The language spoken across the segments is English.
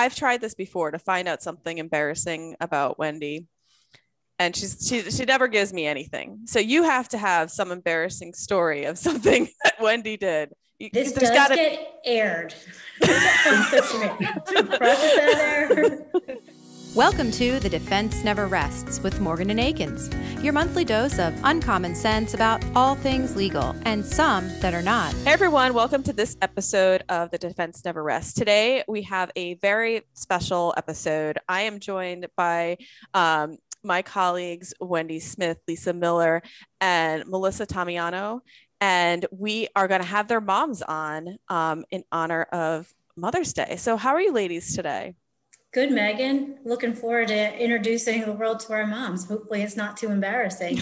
I've tried this before to find out something embarrassing about Wendy, and she never gives me anything. So you have to have some embarrassing story of something that Wendy did. This does get aired. Process out there. Welcome to The Defense Never Rests with Morgan and Akins, your monthly dose of uncommon sense about all things legal and some that are not. Hey everyone, welcome to this episode of The Defense Never Rests. Today we have a very special episode. I am joined by my colleagues Wendy Smith, Lisa Miller, and Melissa Tamiano, and we are going to have their moms on in honor of Mother's Day. So how are you ladies today? Good, Megan. Looking forward to introducing the world to our moms. Hopefully it's not too embarrassing.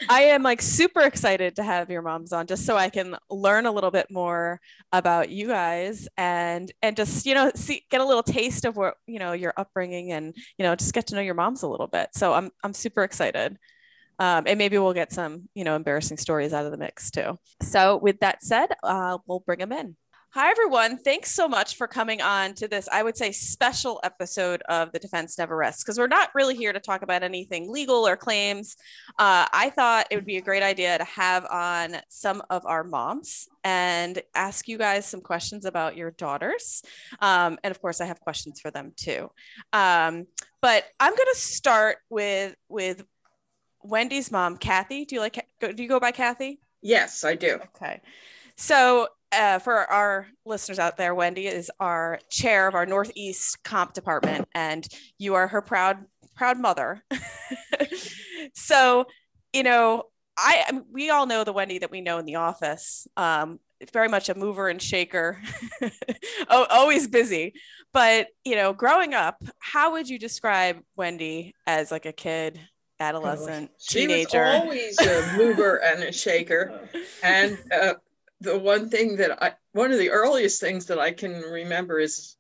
I am super super to have your moms on just so I can learn a little bit more about you guys and just, get a little taste of what, your upbringing and, just get to know your moms a little bit. So I'm super excited. And maybe we'll get some, embarrassing stories out of the mix too. So with that said, we'll bring them in. Hi, everyone. Thanks so much for coming on to this, I would say, special episode of The Defense Never Rests, because we're not really here to talk about anything legal or claims. I thought it would be a great idea to have on some of our moms and ask you guys some questions about your daughters. And of course, I have questions for them too. But I'm going to start with Wendy's mom, Kathy. Do you go by Kathy? Yes, I do. Okay. So for our listeners out there, Wendy is our chair of our Northeast Comp Department, and you are her proud mother. So, we all know the Wendy that we know in the office. Very much a mover and shaker, always busy. But, growing up, how would you describe Wendy as like a kid, adolescent, teenager? She was always a mover and a shaker. And one of the earliest things that I can remember is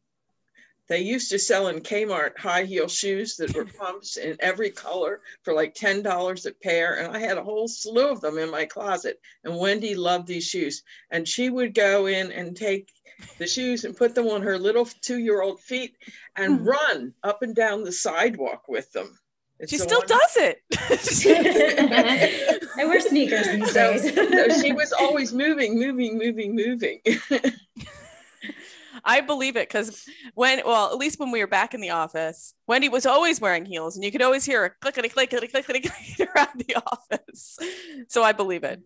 they used to sell in Kmart high heel shoes that were pumps in every color for like $10 a pair. And I had a whole slew of them in my closet. And Wendy loved these shoes. And she would go in and take the shoes and put them on her little 2-year-old feet and run up and down the sidewalk with them. She still does it. I wear sneakers these days. So she was always moving. I believe it, because at least when we were back in the office, Wendy was always wearing heels, and you could always hear her clickety clickety clickety clickety around the office. So I believe it.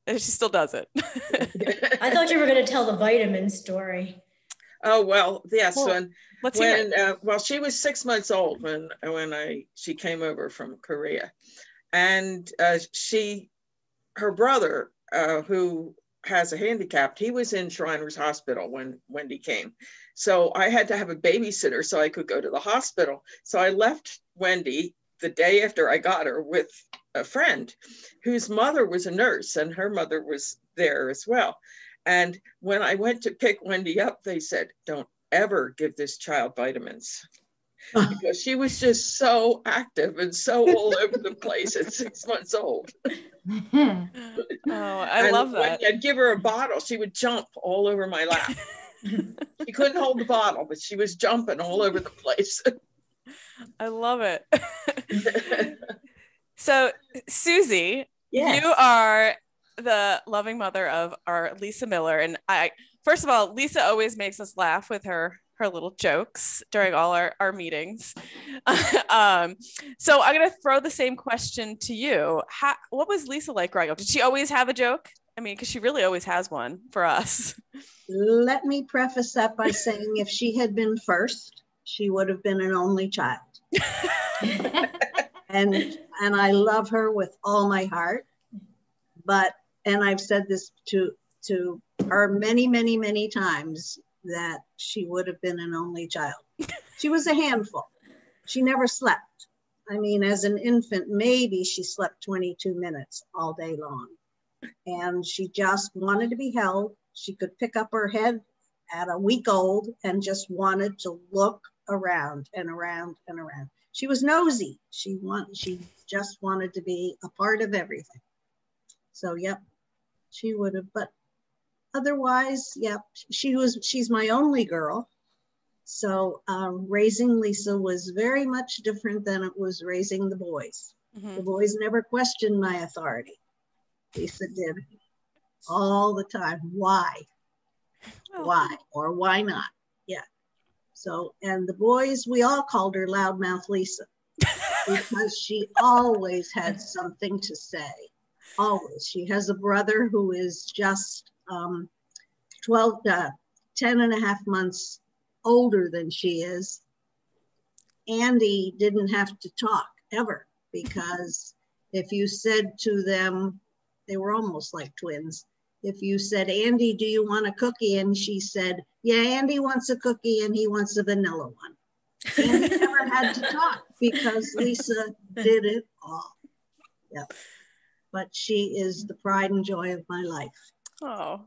And she still does it. I thought you were going to tell the vitamin story. Oh, well, yes. Let's hear it. She was 6 months old when she came over from Korea, and her brother, who has a handicap, he was in Shriners Hospital when Wendy came. So I had to have a babysitter so I could go to the hospital. So I left Wendy the day after I got her with a friend whose mother was a nurse, and her mother was there as well. And when I went to pick Wendy up, they said, "Don't ever give this child vitamins," because she was just so active and so all over the place at 6 months old. Oh, I love that. When I'd give her a bottle, she would jump all over my lap. She couldn't hold the bottle, but she was jumping all over the place. I love it. So, Susie, yes. You are the loving mother of our Lisa Miller. And first of all, Lisa always makes us laugh with her little jokes during all our meetings. So I'm going to throw the same question to you. What was Lisa like growing up? Did she always have a joke? I mean, because she really always has one for us. Let me preface that by saying if she had been first, she would have been an only child. and I love her with all my heart. And I've said this to her many, many, many times, that she would have been an only child. She was a handful. She never slept. I mean, as an infant, maybe she slept 22 minutes all day long. And she just wanted to be held. She could pick up her head at a week old and just wanted to look around and around and around. She was nosy. She just wanted to be a part of everything. So, yep, she would have, but otherwise, yep, she's my only girl. So raising Lisa was very much different than it was raising the boys. Mm-hmm. The boys never questioned my authority. Lisa did all the time. Why? Oh. Why? Or why not? Yeah. So, and the boys, we all called her Loudmouth Lisa because she always had something to say. Always. She has a brother who is just 10 and a half months older than she is. Andy didn't have to talk ever because if you said to them, they were almost like twins. If you said, Andy, do you want a cookie? And she said, yeah, Andy wants a cookie and he wants a vanilla one. Andy never had to talk because Lisa did it all. Yep. But she is the pride and joy of my life. Oh,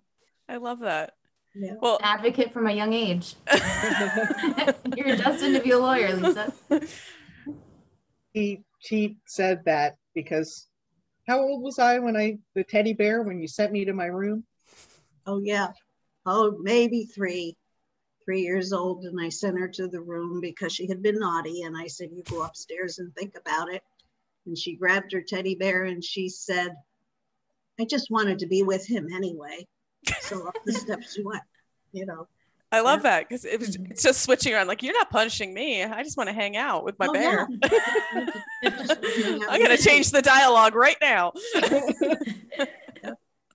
I love that. Yeah. Well, advocate from a young age. You're destined to be a lawyer, Lisa. She said that because how old was I when the teddy bear, when you sent me to my room? Oh, yeah. Oh, maybe 3 years old. And I sent her to the room because she had been naughty. And I said, you go upstairs and think about it. And she grabbed her teddy bear and she said, I just wanted to be with him anyway. So up the steps you went, you know. I love that because it's just switching around. Like, you're not punishing me. I just want to hang out with my bear. Yeah. I'm going to change the dialogue right now.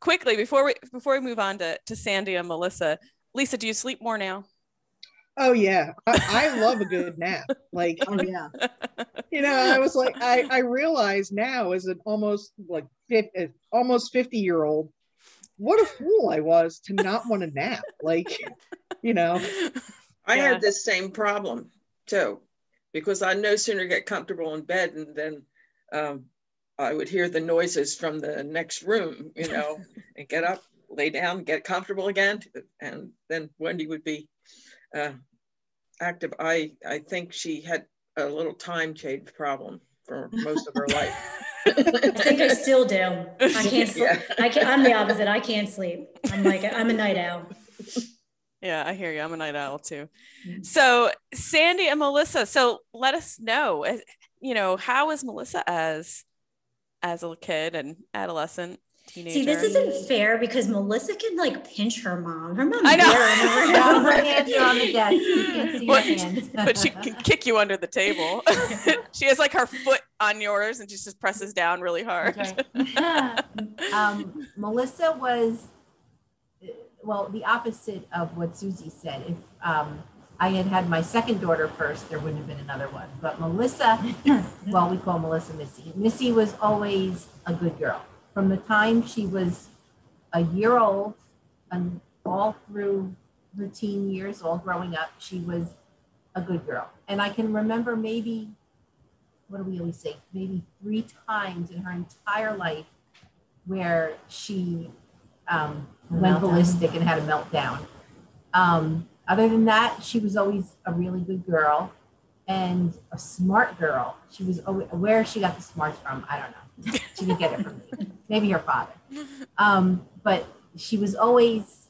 Quickly, before we move on to Sandy and Melissa, Lisa, do you sleep more now? Oh yeah, I love a good nap. Like, Oh yeah. you know, I was like, I realize now as an almost 50-year-old, what a fool I was to not want to nap. Like, you know. I had this same problem too, because I no sooner get comfortable in bed and then I would hear the noises from the next room, you know, and get up, lay down, get comfortable again. And then Wendy would be active. I think she had a little time change problem for most of her life. I think I still do. I can't sleep. Yeah. I'm the opposite. I can't sleep. I'm a night owl. Yeah, I hear you. I'm a night owl too. So Sandy and Melissa, so let us know, you know, how is Melissa as a kid and adolescent, teenager? See, this isn't fair because Melissa can like pinch her mom. Her mom's I know. Her hands are on the desk. You can't see her hands. But she can kick you under the table. She has like her foot on yours and she just presses down really hard. Okay. Melissa was, well, the opposite of what Susie said. If I had my second daughter first, there wouldn't have been another one. But Melissa, well, we call Melissa Missy. Missy was always a good girl. From the time she was a year old and all through her teen years, all growing up, she was a good girl. And I can remember maybe, what do we always say, maybe 3 times in her entire life where she went ballistic and had a meltdown. Other than that, she was always a really good girl and a smart girl. She was always, where she got the smarts from, I don't know. She didn't get it from me. Maybe her father. But she was always,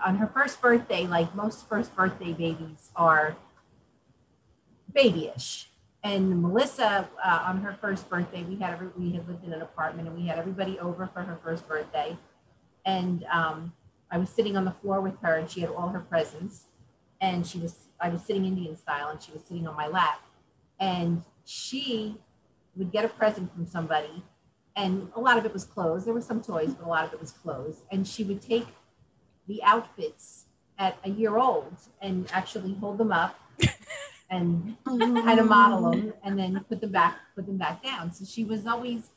on her first birthday, like most first birthday babies are babyish. And Melissa, on her first birthday, we had lived in an apartment and we had everybody over for her first birthday. And I was sitting on the floor with her and she had all her presents. And I was sitting Indian style and she was sitting on my lap. And she would get a present from somebody. And a lot of it was clothes. There were some toys, but a lot of it was clothes. And she would take the outfits at a year old and actually hold them up and kind of model them and then put them back down. So she was always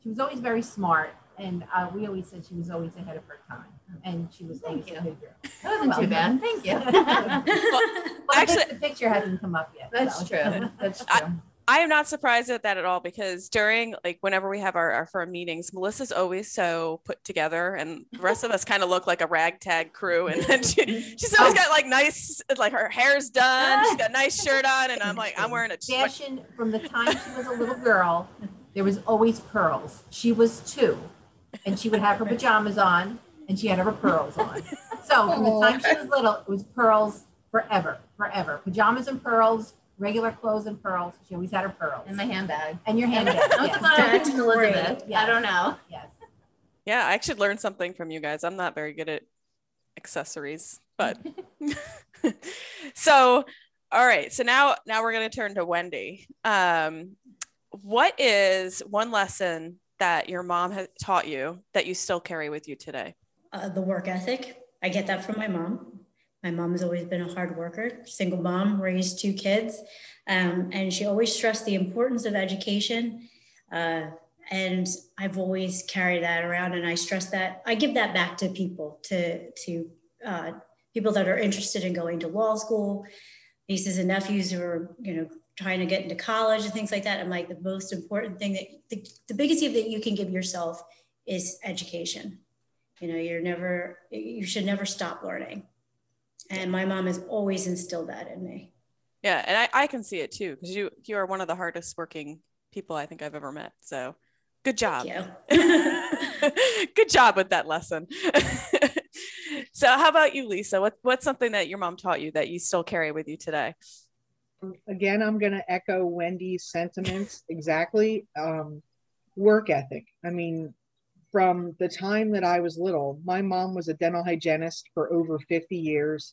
very smart. And we always said she was always ahead of her time. And she was always a good girl. That wasn't too bad. Thank you. Well, actually, the picture hasn't come up yet. That's true. That's true. I am not surprised at that at all because during, like, whenever we have our firm meetings, Melissa's always so put together and the rest of us kind of look like a ragtag crew. And then she's always got like nice, like her hair's done. She's got a nice shirt on. And I'm like, I'm wearing a fashion from the time she was a little girl. There was always pearls. She was 2 and she would have her pajamas on and she had her pearls on. So from the time she was little, it was pearls forever. Pajamas and pearls, regular clothes and pearls. She always had her pearls. And my handbag. And your handbag. I was about That's Elizabeth. Yes. I don't know. Yes. Yeah, I actually learned something from you guys. I'm not very good at accessories, but so all right. So now we're going to turn to Wendy. What is one lesson that your mom has taught you that you still carry with you today? The work ethic. I get that from my mom. My mom has always been a hard worker, single mom, raised 2 kids. And she always stressed the importance of education. And I've always carried that around, and I stress that. I give that back to people, to people that are interested in going to law school, nieces and nephews who are, trying to get into college and things like that. I'm like, the most important thing that the biggest gift that you can give yourself is education. You should never stop learning. And my mom has always instilled that in me. Yeah. And I can see it too, because you are one of the hardest working people I think I've ever met. So good job. Thank you. Good job with that lesson. So how about you, Lisa? What's something that your mom taught you that you still carry with you today? Again, I'm going to echo Wendy's sentiments exactly. Work ethic. I mean, from the time that I was little, my mom was a dental hygienist for over 50 years.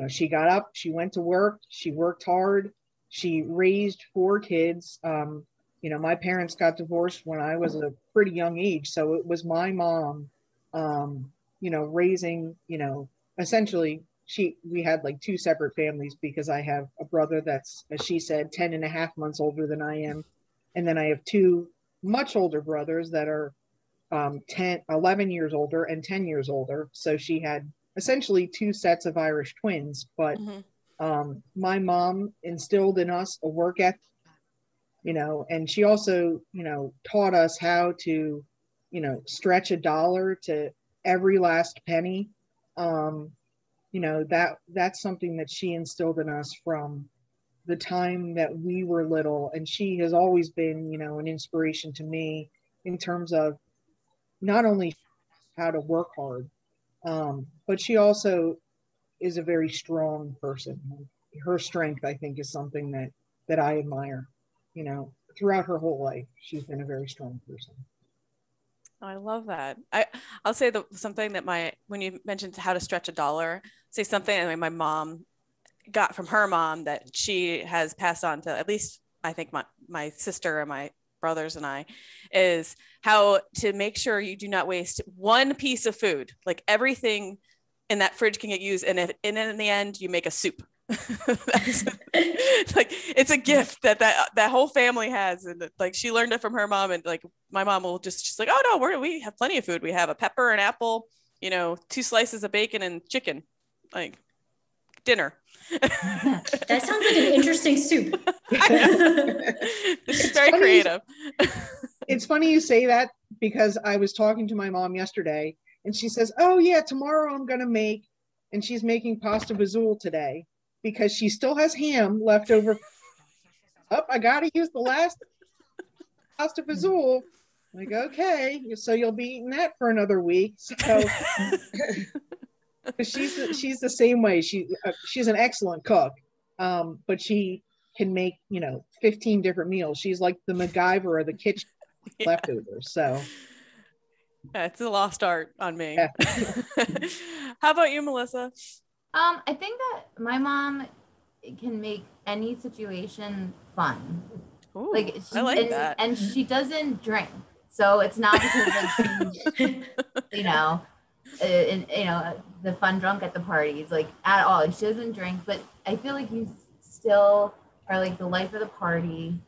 She got up, she went to work, she worked hard, she raised 4 kids. My parents got divorced when I was a pretty young age. So it was my mom, raising, essentially we had like 2 separate families, because I have a brother that's, as she said, 10 and a half months older than I am. And then I have 2 much older brothers that are 11 years older and 10 years older. So she had essentially 2 sets of Irish twins, but my mom instilled in us a work ethic, and she also, taught us how to, stretch a dollar to every last penny. That's something that she instilled in us from the time that we were little. And she has always been, an inspiration to me in terms of not only how to work hard, but she also is a very strong person. Her strength, I think, is something that I admire. Throughout her whole life, she's been a very strong person. I love that. I'll say something that when you mentioned how to stretch a dollar, say something that my mom got from her mom that she has passed on to at least I think my sister and my brothers and I, is how to make sure you do not waste one piece of food. Like everything in that fridge can get used, and in the end you make a soup. Like it's a gift that whole family has, and like she learned it from her mom, and like my mom will she's like, oh no, we have plenty of food. We have a pepper, an apple, 2 slices of bacon and chicken, like dinner. That sounds like an interesting soup. It's very creative. It's funny you say that, because I was talking to my mom yesterday and she says, oh yeah, tomorrow I'm going to make, and she's making pasta fazool today because she still has ham left over. I got to use the last pasta fazool. Like, okay, so you'll be eating that for another week. So she's the same way. She's an excellent cook, but she can make 15 different meals. She's like the MacGyver of the kitchen. Yeah. Leftovers. So yeah, it's a lost art on me. Yeah. How about you, Melissa? I think that my mom can make any situation fun. Ooh, I like that. And she doesn't drink, so it's not because she's the fun drunk at the parties, like at all. She doesn't drink, but I feel like you still are like the life of the party.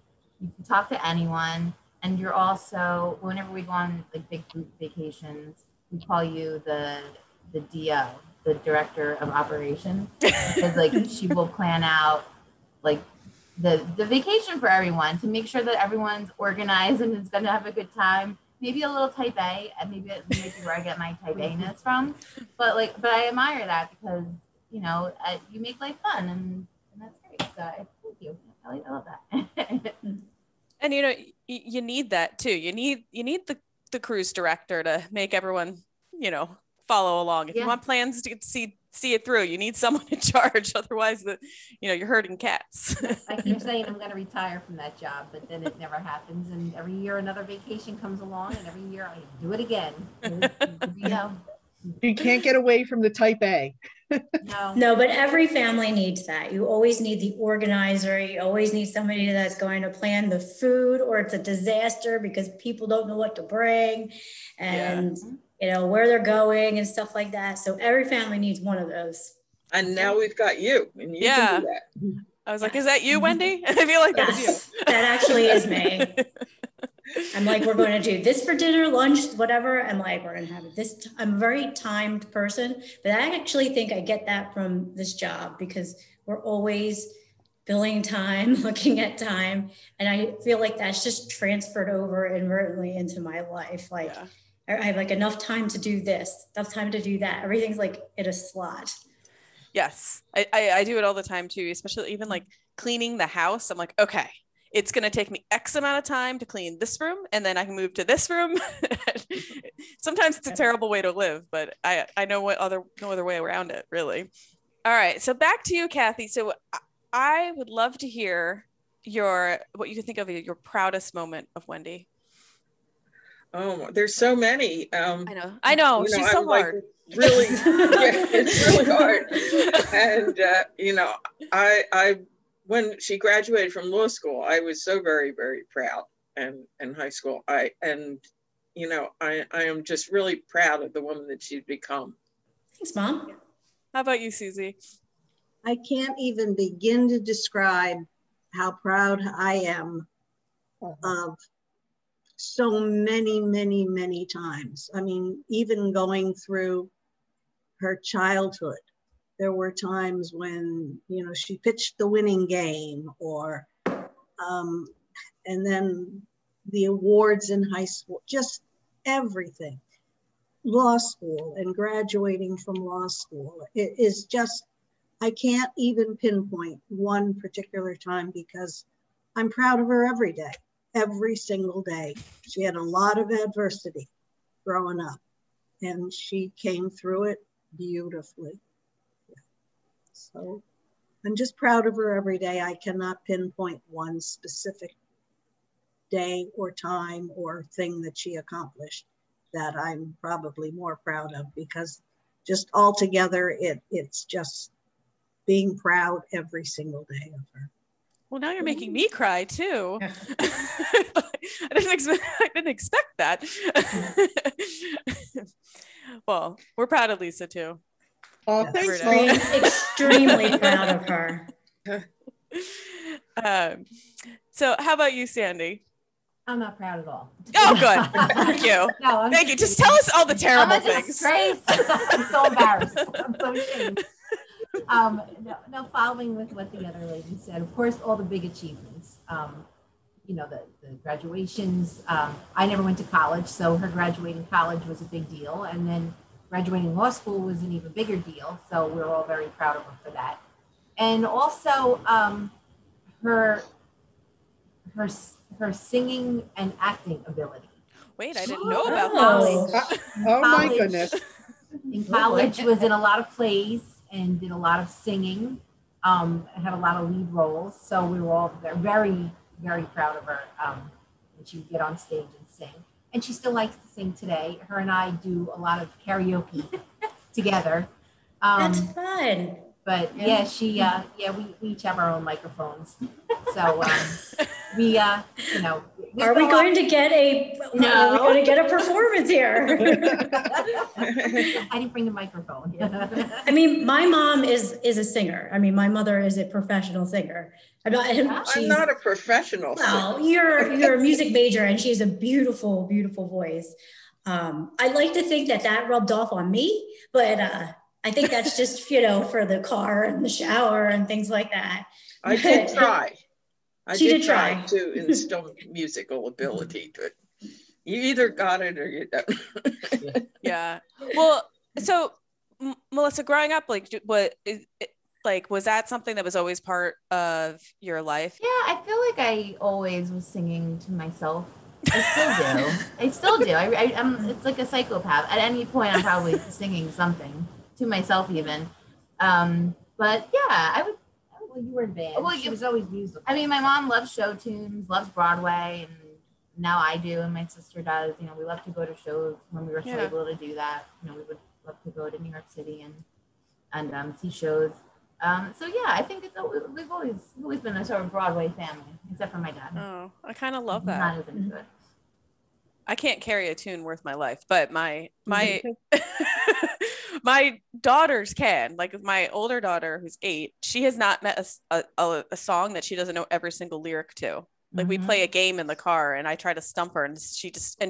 You can talk to anyone, and you're also, whenever we go on like big group vacations, we call you the DO, the director of operations, because like she will plan out like the vacation for everyone to make sure that everyone's organized and is going to have a good time. Maybe a little type A, and maybe where I get my type A-ness from, but I admire that because you make life fun, and that's great. So thank you. I love that. And you need that too. You need the cruise director to make everyone follow along. If you want plans to see see it through. You need someone in charge, otherwise you're hurting cats. I keep saying I'm going to retire from that job, but then it never happens. And every year another vacation comes along, and every year I do it again. You can't get away from the type A. No, but every family needs that. You always need the organizer. You always need somebody that's going to plan the food, or it's a disaster because people don't know what to bring and where they're going and stuff like that. So every family needs one of those. And now we've got you, and you can do that. I was like, is that you, Wendy? I feel like that's you. That actually is me. I'm like, we're going to do this for dinner, lunch, whatever. I'm like, we're going to have this. I'm a very timed person, but I actually think I get that from this job because we're always billing time, looking at time. And I feel like that's just transferred over inadvertently into my life. Like I have like enough time to do this, enough time to do that. Everything's like in a slot. Yes. I do it all the time too, especially even like cleaning the house. I'm like, okay, it's going to take me X amount of time to clean this room, and then I can move to this room. Sometimes it's a terrible way to live, but I know no other way around it, really. All right. So back to you, Kathy. So I would love to hear what you can think of your proudest moment of Wendy. Oh, there's so many. I know. She's so hard. Like, really, it's really hard. And, I when she graduated from law school, I was so very, very proud. And in high school, I am just really proud of the woman that she's become. Thanks, Mom. How about you, Susie? I can't even begin to describe how proud I am of so many, many, many times. I mean, even going through her childhood, there were times when, she pitched the winning game and then the awards in high school, just everything. Law school and graduating from law school. It is just, I can't even pinpoint one particular time because I'm proud of her every day, every single day. She had a lot of adversity growing up and she came through it beautifully. So I'm just proud of her every day. I cannot pinpoint one specific day or time or thing that she accomplished that I'm probably more proud of, because just altogether, it's just being proud every single day of her. Well, now you're making me cry too. I didn't expect that. Well, we're proud of Lisa too. Oh, thanks, extremely proud of her. So how about you, Sandy? I'm not proud at all. Oh, good. Thank you. No, Thank you. Just tell us all the terrible things. I'm so embarrassed. I'm so ashamed. No, following with what the other lady said, of course, all the big achievements, the graduations. I never went to college, so her graduating college was a big deal. And then graduating law school was an even bigger deal. So we're all very proud of her for that. And also her singing and acting ability. Wait, I didn't know about that. Oh my goodness. In college, was in a lot of plays and did a lot of singing, had a lot of lead roles. So we were all very, very proud of her when she would get on stage and sing. And she still likes to sing today. Her and I do a lot of karaoke together. That's fun. But yeah, we each have our own microphones. So we are we going to get a performance here? I didn't bring the microphone. I mean, my mom is a singer. I mean, my mother is a professional singer. I'm not a professional. Well, you're a music major, and she has a beautiful, beautiful voice. I like to think that rubbed off on me, but I think that's just, for the car and the shower and things like that. I did try. I did try to instill musical ability, but you either got it or you don't. Yeah. Well, so Melissa, growing up, was that something that was always part of your life? Yeah, I feel like I always was singing to myself. I still do. I'm it's like a psychopath. At any point, I'm probably singing something to myself even. But yeah, I would. Well, you were in band. Well, She was always musical. I mean, my mom loves show tunes, loves Broadway, and now I do, and my sister does. You know, we love to go to shows when we were still able to do that. You know, we would love to go to New York City and see shows. So yeah, I think we've always been a sort of Broadway family, except for my dad. Oh, I kind of love that. Not as into it. I can't carry a tune worth my life, but my my daughters can. Like my older daughter, who's 8, she has not met a song that she doesn't know every single lyric to. Like we play a game in the car, and I try to stump her, and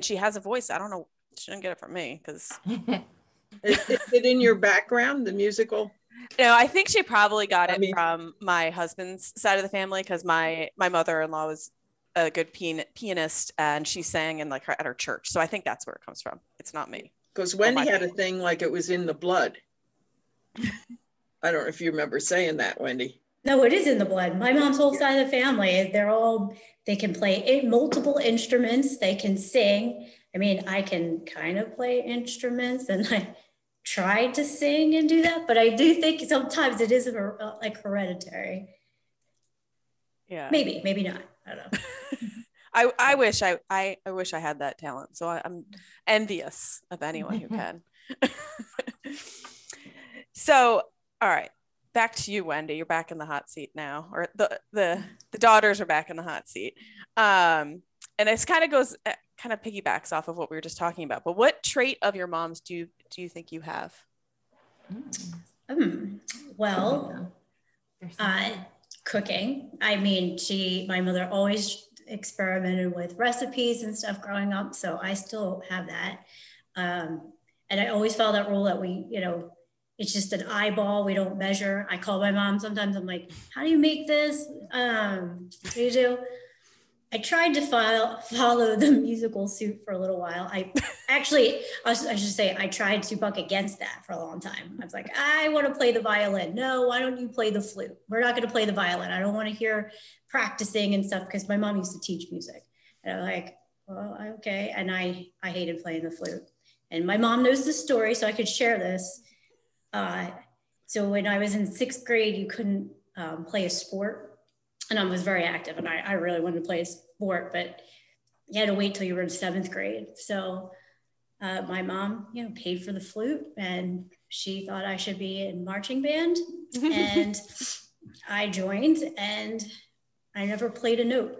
she has a voice. I don't know. She didn't get it from me because. Is it in your background, the musical? No, I think she probably got it from my husband's side of the family because my mother-in-law was a good pianist, and she sang in at her church. So I think that's where it comes from. It's not me. Because Wendy had a thing like it was in the blood. I don't know if you remember saying that, Wendy. No, it is in the blood. My mom's whole side of the family, they can play multiple instruments. They can sing. I mean, I can kind of play instruments, and I tried to sing and do that, but I do think sometimes it is like hereditary. Yeah. Maybe not. I don't know. I wish I had that talent. So I'm envious of anyone who can. So, all right, back to you, Wendy. You're back in the hot seat now, or the daughters are back in the hot seat. And this kind of piggybacks off of what we were just talking about. But what trait of your mom's do you think you have? Well, cooking. I mean, my mother always experimented with recipes and stuff growing up, so I still have that. And I always follow that rule that it's just an eyeball. We don't measure. I call my mom sometimes. I'm like, how do you make this? What do you do? I tried to follow the musical suit for a little while. I should say, I tried to buck against that for a long time. I was like, I want to play the violin. No, why don't you play the flute? We're not going to play the violin. I don't want to hear practicing and stuff because my mom used to teach music. And I'm like, well, okay. And I hated playing the flute. And my mom knows the story, so I could share this. So when I was in 6th grade, you couldn't play a sport. And I was very active, and I really wanted to play a sport, but you had to wait till you were in 7th grade. So my mom, paid for the flute, and she thought I should be in marching band. And I joined, and I never played a note.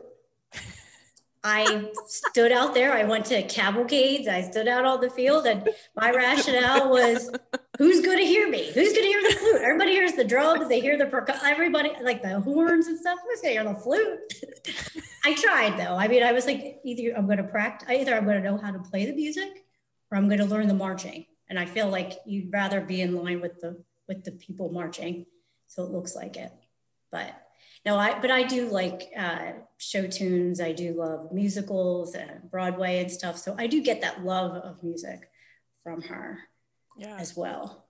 I stood out there. I went to cavalcades. I stood out on the field, and my rationale was, who's going to hear me? Who's going to hear the flute? Everybody hears the drums. They hear the percussion. Everybody, like the horns and stuff. Who's going to hear the flute? I tried, though. I mean, I was like, either I'm going to know how to play the music, or I'm going to learn the marching. And I feel like you'd rather be in line with the people marching, so it looks like it. But no, I do like show tunes. I do love musicals and Broadway and stuff. So I do get that love of music from her as well.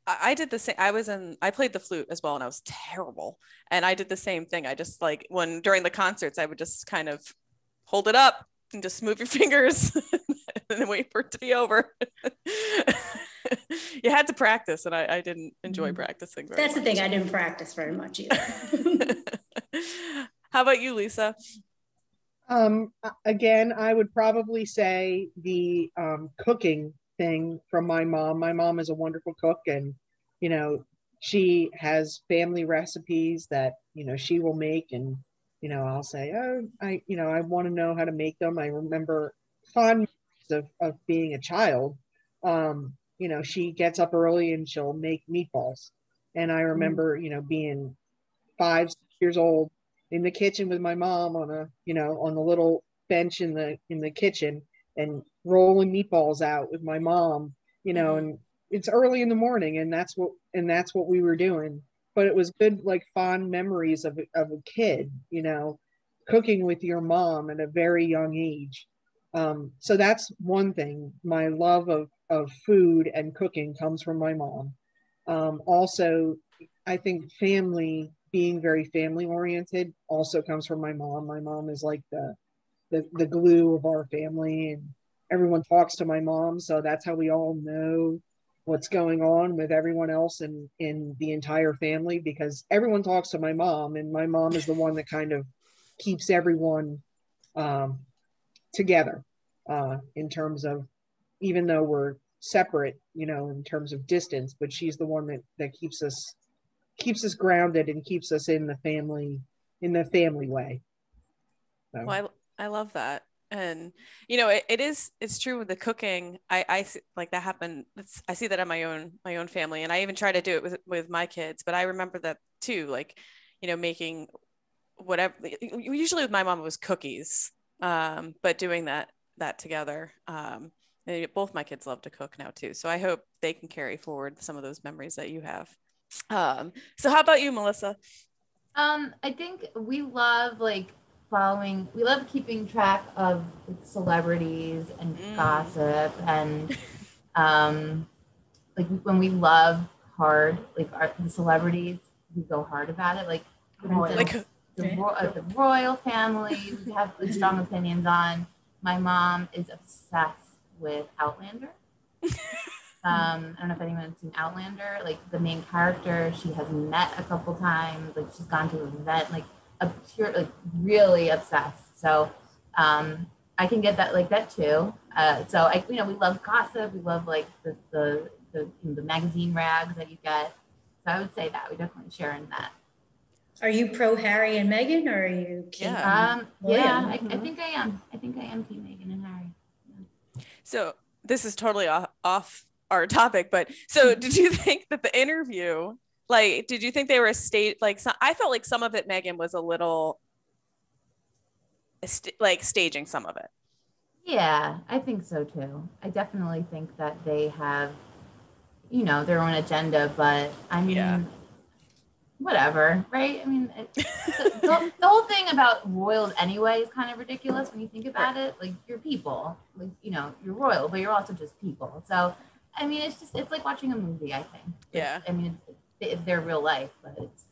I did the same. I played the flute as well, and I was terrible. And I did the same thing. I just during the concerts, I would just kind of hold it up and just move your fingers and then wait for it to be over. You had to practice, and I didn't enjoy practicing very much. The thing, I didn't practice very much either. How about you, Lisa? Again, I would probably say the cooking thing from my mom. My mom is a wonderful cook, and she has family recipes that she will make, and I'll say, I want to know how to make them. I remember fond of being a child. She gets up early and she'll make meatballs, and I remember being 5-6 years old in the kitchen with my mom on the little bench in the kitchen and rolling meatballs out with my mom, and it's early in the morning, and that's what we were doing. But it was good, like fond memories of a kid, cooking with your mom at a very young age. So that's one thing. My love of food and cooking comes from my mom. Also, I think being very family oriented also comes from my mom. My mom is like the glue of our family, and everyone talks to my mom. So that's how we all know what's going on with everyone else in the entire family, because everyone talks to my mom, and my mom is the one that kind of keeps everyone together in terms of, even though we're separate, you know, in terms of distance, but she's the one that keeps us grounded and keeps us in the family way. So. Well, I love that. And, you know, it's true with the cooking. I see, like, that happened. I see that in my own family. And I even try to do it with my kids, but I remember that too, like, you know, making whatever, usually with my mom, it was cookies, but doing that together. Both my kids love to cook now too. So I hope they can carry forward some of those memories that you have. So how about you, Melissa? I think we love we love keeping track of celebrities and gossip, and like when we love hard, like the celebrities, we go hard about it. Like the royal family, we have strong opinions on. My mom is obsessed with Outlander. I don't know if anyone's seen Outlander. Like, the main character, she has met a couple times. Like, she's gone to an event. Like, really obsessed. So I can get that too. So we love gossip. We love like the magazine rags that you get. So I would say that we definitely share in that. Are you pro Harry and Meghan, or are you? Yeah, I think I am. I think I am team Meghan and Harry. Yeah. So this is totally off our topic, but so did you think that the interview, like, did you think they were I felt like some of it, Meghan was a little staging some of it. Yeah, I think so too. I definitely think that they have, their own agenda, but I mean, whatever, right? I mean, the whole thing about royals anyway is kind of ridiculous when you think about it. Like, you're people, like, you're royal, but you're also just people. So, I mean, it's like watching a movie, I think. Yeah. I mean, it's their real life, but it's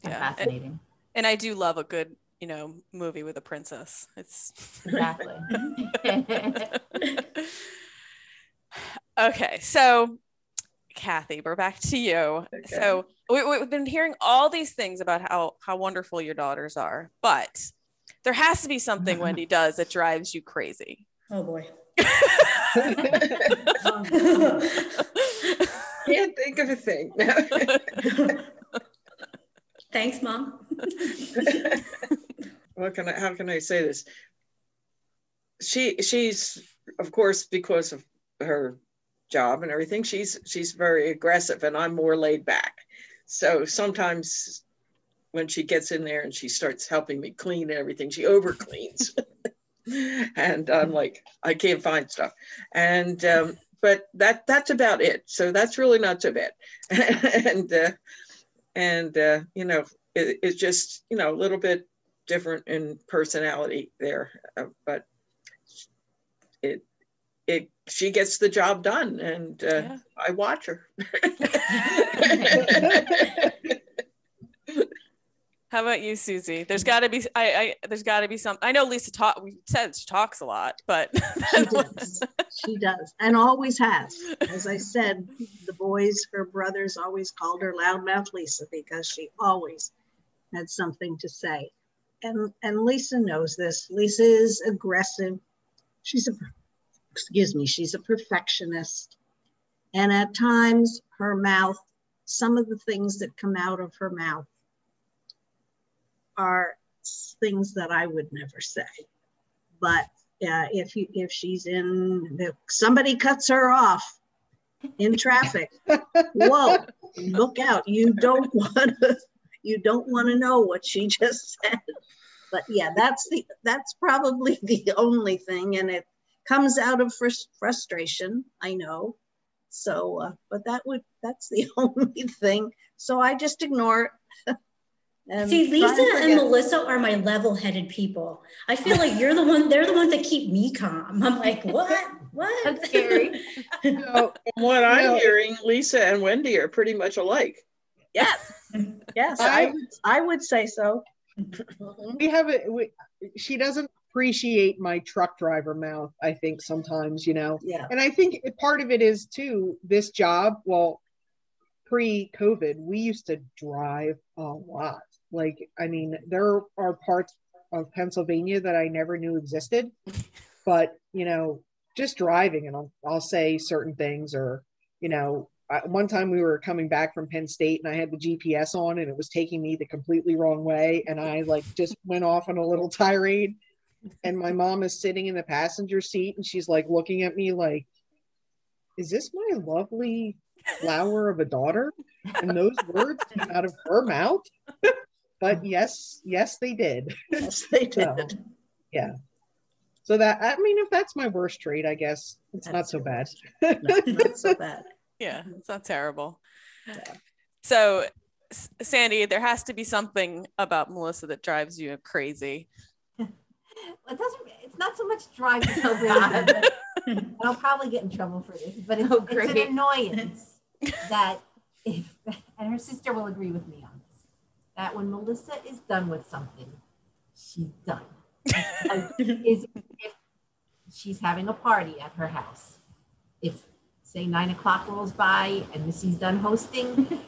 fascinating. And I do love a good, movie with a princess. It's exactly. Okay, so Kathy, we're back to you. Okay. So we've been hearing all these things about how wonderful your daughters are, but there has to be something Wendy does that drives you crazy. Oh boy. Can't think of a thing. Thanks, Mom. How can I say this? She's, of course, because of her job and everything, she's very aggressive, and I'm more laid back. So sometimes when she gets in there and she starts helping me clean and everything, she over cleans. And I'm like, I can't find stuff. And but that's about it. So that's really not so bad. and it's just a little bit different in personality there, but she gets the job done, and I watch her. How about you, Susie? There's got to be there's got to be some. I know Lisa we said she talks a lot, but she does, and always has. As I said, the boys, her brothers, always called her Loudmouth Lisa because she always had something to say. And Lisa knows this. Lisa is aggressive. She's a perfectionist. And at times her mouth, some of the things that come out of her mouth are things that I would never say. But if she's if somebody cuts her off in traffic, whoa, look out. You don't want to know what she just said. But yeah, that's probably the only thing, and it comes out of frustration, I know. So, but that's the only thing. So I just ignore it. See, Lisa and Melissa are my level-headed people. I feel like they're the ones that keep me calm. I'm like, what? That's scary. So, from what I'm hearing, Lisa and Wendy are pretty much alike. Yes. Yes, I would say so. She doesn't appreciate my truck driver mouth, I think sometimes, you know. Yeah. And I think part of it is too, this job, well, pre-COVID, we used to drive a lot. Like, I mean, there are parts of Pennsylvania that I never knew existed, but, you know, just driving, and I'll say certain things, or, you know, one time we were coming back from Penn State and I had the GPS on and it was taking me the completely wrong way. And I like just went off on a little tirade, and my mom is sitting in the passenger seat and she's like looking at me like, is this my lovely flower of a daughter? And those words came out of her mouth. But yes, they did. Yes, they did. So, yeah. So that, I mean, if that's my worst trait, I guess it's not so bad. Not so bad. Yeah, it's not terrible. Yeah. So, Sandy, there has to be something about Melissa that drives you crazy. It's not so much drive to so bad. I'll probably get in trouble for this, but it's an annoyance that and her sister will agree with me on this, that when Melissa is done with something, she's done. If she's having a party at her house, if say 9 o'clock rolls by and Missy's done hosting,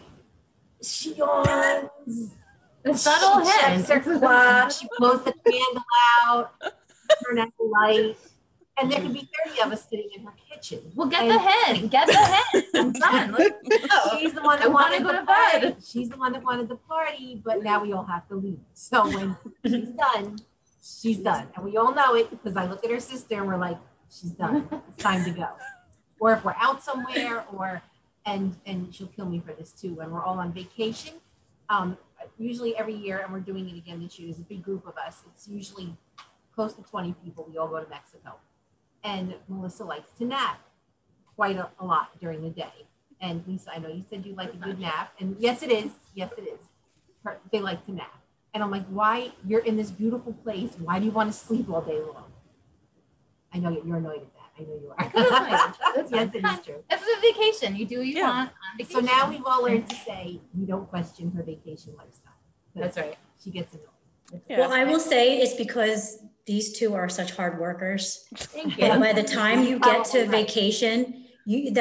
she yawns. The subtle hint. Her clock, she blows the candle out, turn out the light, and there could be 30 of us sitting in her kitchen. Well, get the hint. Get the hint. I'm done. Let's go. She's the one that wanted to go to bed. She's the one that wanted the party, but now we all have to leave. So when she's done, she's done. And we all know it because I look at her sister and we're like, she's done. It's time to go. Or if we're out somewhere, and she'll kill me for this too, when we're all on vacation. Usually every year, and we're doing it again this year, there's a big group of us. It's usually close to 20 people. We all go to Mexico. And Melissa likes to nap quite a lot during the day. And Lisa, I know you said you like a good nap. And yes, it is. Yes, it is. They like to nap. And I'm like, why? You're in this beautiful place. Why do you want to sleep all day long? I know you're annoyed at that. I know you are. Yes, it is true. It's a vacation. You do what you want on vacation. So now we've all learned to say we don't question her vacation lifestyle. That's right. She gets annoyed. Yeah. Well, I will say it's because these two are such hard workers. Thank you. And by the time you get to vacation, you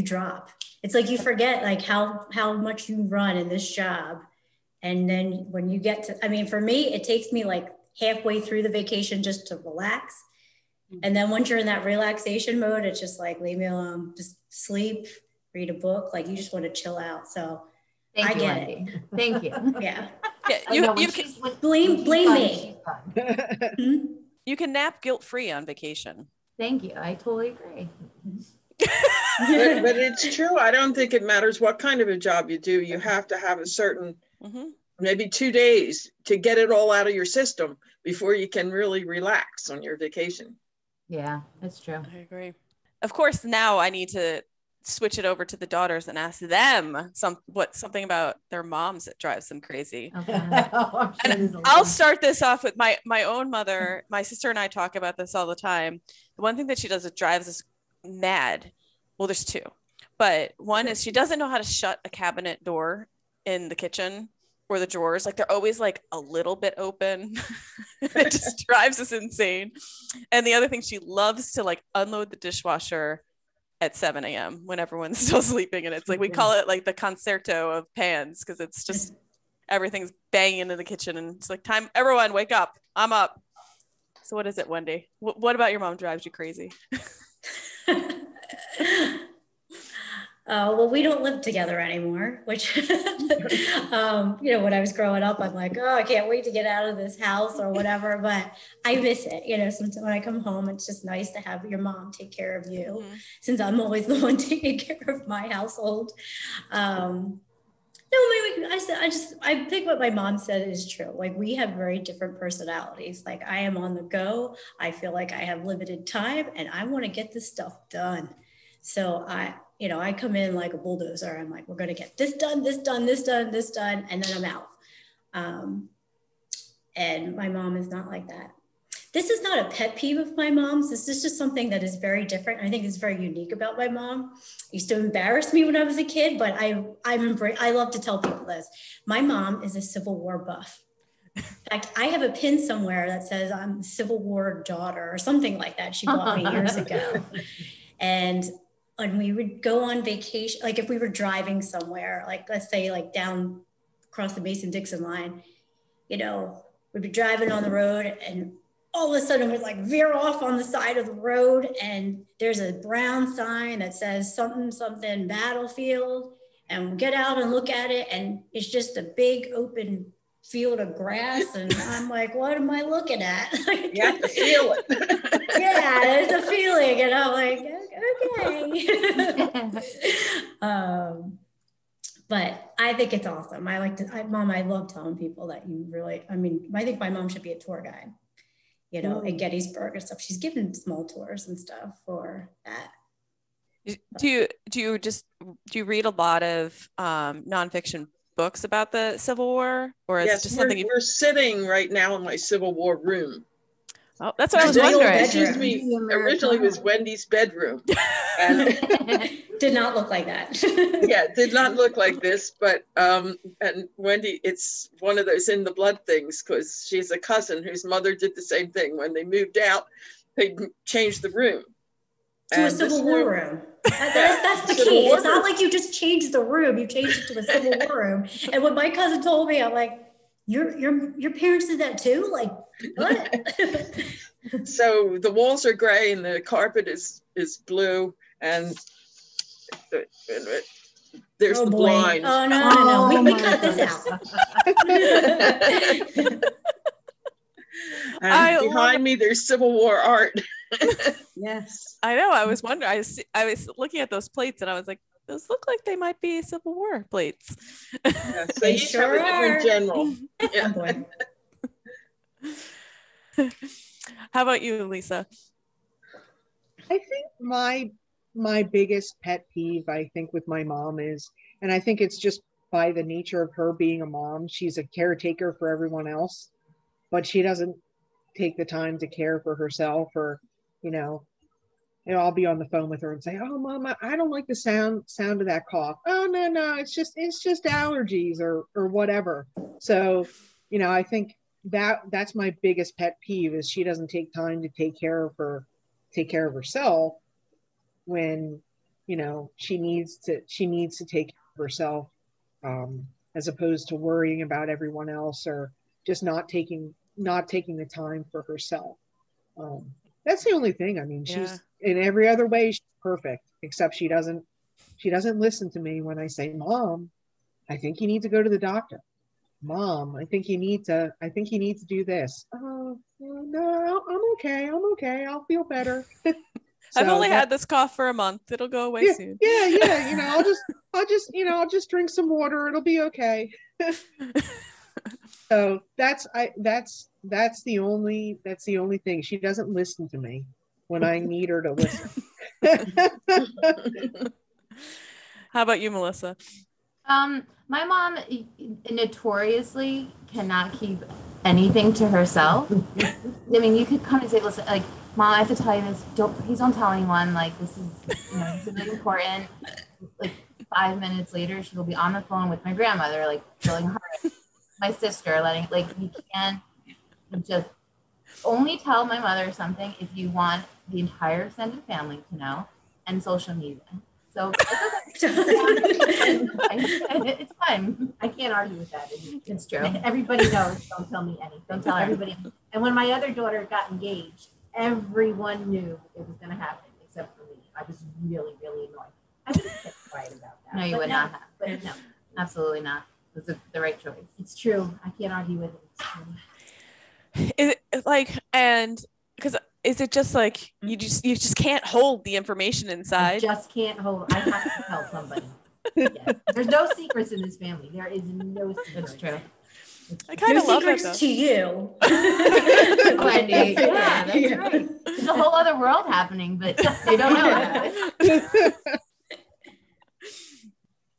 drop. It's like you forget like how much you run in this job. And then when you get to, I mean, for me, it takes me like halfway through the vacation just to relax. And then once you're in that relaxation mode, it's just like, leave me alone, just sleep, read a book. Like you just want to chill out. So I get it. Thank you. Yeah. Yeah, blame me. You can nap guilt-free on vacation. Thank you. I totally agree. But it's true. I don't think it matters what kind of a job you do. You have to have a certain, maybe 2 days to get it all out of your system before you can really relax on your vacation. Yeah, that's true. I agree. Of course, now I need to switch it over to the daughters and ask them something about their moms that drives them crazy. Okay. And I'll start this off with my own mother. My sister and I talk about this all the time. The one thing that she does that drives us mad. Well, there's two, but one is she doesn't know how to shut a cabinet door in the kitchen or the drawers. Like they're always like a little bit open. It just drives us insane. And the other thing, she loves to like unload the dishwasher at 7 a.m. when everyone's still sleeping. And it's like, we call it like the concerto of pans, because it's just everything's banging in the kitchen. And it's like, time, everyone wake up. I'm up. So what is it, Wendy? What about your mom drives you crazy? Well, we don't live together anymore, which, when I was growing up, I'm like, oh, I can't wait to get out of this house or whatever, but I miss it. Sometimes when I come home, it's just nice to have your mom take care of you, since I'm always the one taking care of my household. I think what my mom said is true. Like we have very different personalities. Like I am on the go. I feel like I have limited time and I want to get this stuff done. So I come in like a bulldozer. I'm like, we're going to get this done, this done, this done, this done. And then I'm out. And my mom is not like that. This is not a pet peeve of my mom's. This is just something that is very different. I think it's very unique about my mom. It used to embarrass me when I was a kid, but I love to tell people this. My mom is a Civil War buff. In fact, I have a pin somewhere that says I'm Civil War daughter or something like that. She bought me years ago. And when we would go on vacation, like if we were driving somewhere, like let's say like down across the Mason-Dixon line, you know, we'd be driving on the road and all of a sudden we'd like veer off on the side of the road and there's a brown sign that says something, something battlefield. And we get out and look at it and it's just a big open field of grass. And I'm like, what am I looking at? You have to feel it. Yeah, there's a feeling. And I'm like, okay. But I think it's awesome. Mom, I love telling people that you really, I mean, I think my mom should be a tour guide, you know, at Gettysburg and stuff. She's given small tours and stuff for that. Do you read a lot of nonfiction books about the Civil War, or is it just something we're sitting right now in my Civil War room? Oh, that's what I was wondering. Excuse me. Originally was Wendy's bedroom. And did not look like that. Yeah, it did not look like this, but and Wendy, it's one of those in the blood things because she's a cousin whose mother did the same thing. When they moved out, they changed the room. To a Civil War room. That's the key. It's not like you just changed the room, you changed it to a Civil War room. And when my cousin told me, I'm like, your parents did that too? Like, what? So the walls are gray and the carpet is blue and there's the blind. Oh, no. We cut this out. And behind me, there's Civil War art. Yes. I know. I was wondering. I was looking at those plates and I was like, those look like they might be Civil War plates. Yeah, so you sure are. General. Yeah. How about you, Lisa? I think my biggest pet peeve, I think, with my mom is, and I think it's just by the nature of her being a mom, she's a caretaker for everyone else, but she doesn't take the time to care for herself. Or, you know, I'll be on the phone with her and say, "Oh, Mama, I don't like the sound of that cough." "Oh, no, it's just allergies or whatever." So, you know, I think that's my biggest pet peeve is she doesn't take time to take care of herself when, you know, she needs to take care of herself, as opposed to worrying about everyone else or just not taking the time for herself. That's the only thing. I mean, she's in every other way she's perfect, except she doesn't listen to me when I say, "Mom, I think you need to go to the doctor. Mom, I think you need to do this." "Oh, no, I'm okay. I'll feel better." So I've only had this cough for a month. It'll go away soon. Yeah. You know, I'll just drink some water. It'll be okay. So that's the only thing. She doesn't listen to me when I need her to listen. How about you, Melissa? My mom notoriously cannot keep anything to herself. I mean, you could come and say, "Listen, like, Mom, I have to tell you this. Please don't tell anyone. Like, this is really important." Like 5 minutes later, she will be on the phone with my grandmother, like filling her, my sister, you can't just only tell my mother something if you want the entire extended family to know, and social media. So it's fine. I can't argue with that. It's true. Everybody knows. Don't tell me anything. Don't tell everybody. And when my other daughter got engaged, everyone knew it was going to happen except for me. I was really, really annoyed. I would have kept quiet about that. No, you would not have. But no, absolutely not. It was the right choice. It's true. I can't argue with it. It's true. Is it like, and because is it just like you just can't hold the information inside? I just can't hold. I have to tell somebody. Yes. There's no secrets in this family. There is no secrets. That's true. I kind of love it though. To you. Wendy. Yeah, that's right. There's a whole other world happening, but they don't know it.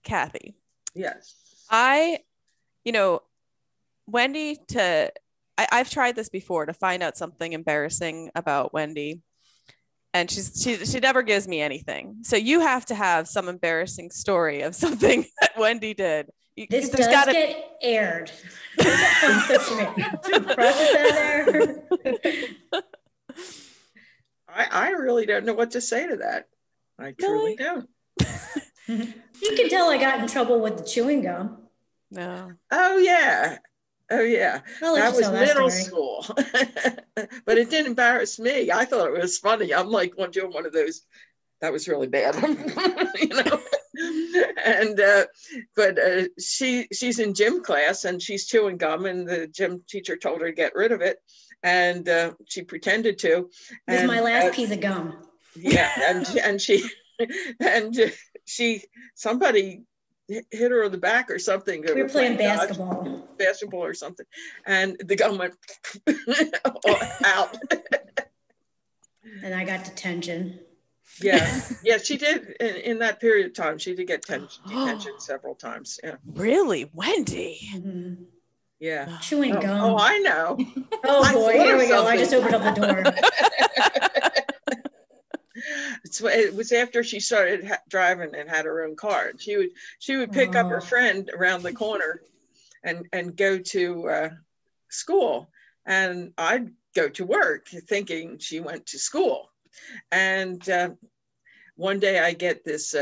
Kathy. Yes. Wendy, I've tried this before to find out something embarrassing about Wendy, and she never gives me anything. So you have to have some embarrassing story of something that Wendy did. This there's does gotta- get aired. Process out there. I really don't know what to say to that. I truly don't. You can tell I got in trouble with the chewing gum. No. Oh yeah. I'll let That you was tell that middle story. school. But it didn't embarrass me. I thought it was funny. I'm like doing one of those, that was really bad. You know. And but she's in gym class and she's chewing gum, and the gym teacher told her to get rid of it, and she pretended to. This is my last piece of gum. Yeah, and she somebody hit her on the back or something. We were playing basketball or something, and the gum went out. And I got detention. Yeah, she did in that period of time. She did get detention several times. Yeah. Really, Wendy? Mm-hmm. Yeah. Chewing gum. Oh, I know. Oh boy, here we go. I just opened up the door. It was after she started driving and had her own car. She would pick up her friend around the corner and go to school, and I'd go to work thinking she went to school. And one day I get this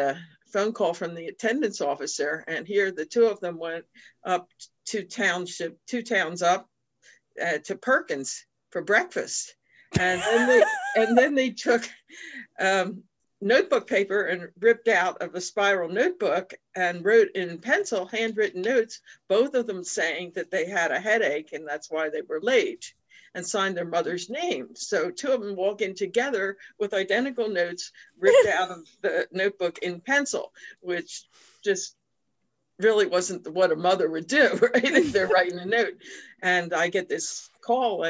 phone call from the attendance officer, and here the two of them went up to two towns up to Perkins for breakfast. And then they took notebook paper and ripped out of a spiral notebook and wrote in pencil handwritten notes, both of them saying that they had a headache and that's why they were late, and signed their mother's name. So two of them walk in together with identical notes ripped out of the notebook in pencil, which just really wasn't what a mother would do, right? If they're writing a note. And I get this call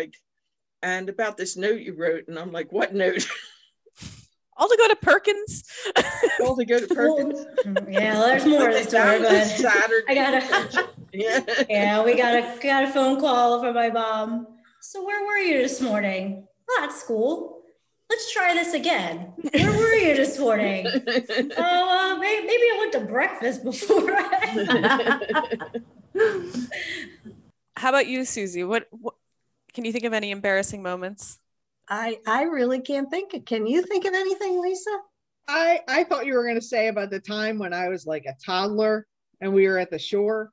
and about this note you wrote, and I'm like, what note? All to go to Perkins? All to go to Perkins? Yeah, there's more to the story, but Saturday. I got we got a phone call from my mom. So where were you this morning? Oh, at school. Let's try this again. Where were you this morning? Oh, maybe I went to breakfast before. How about you, Susie? What can you think of any embarrassing moments? I really can't think of. Can you think of anything, Lisa? I thought you were going to say about the time when I was like a toddler and we were at the shore,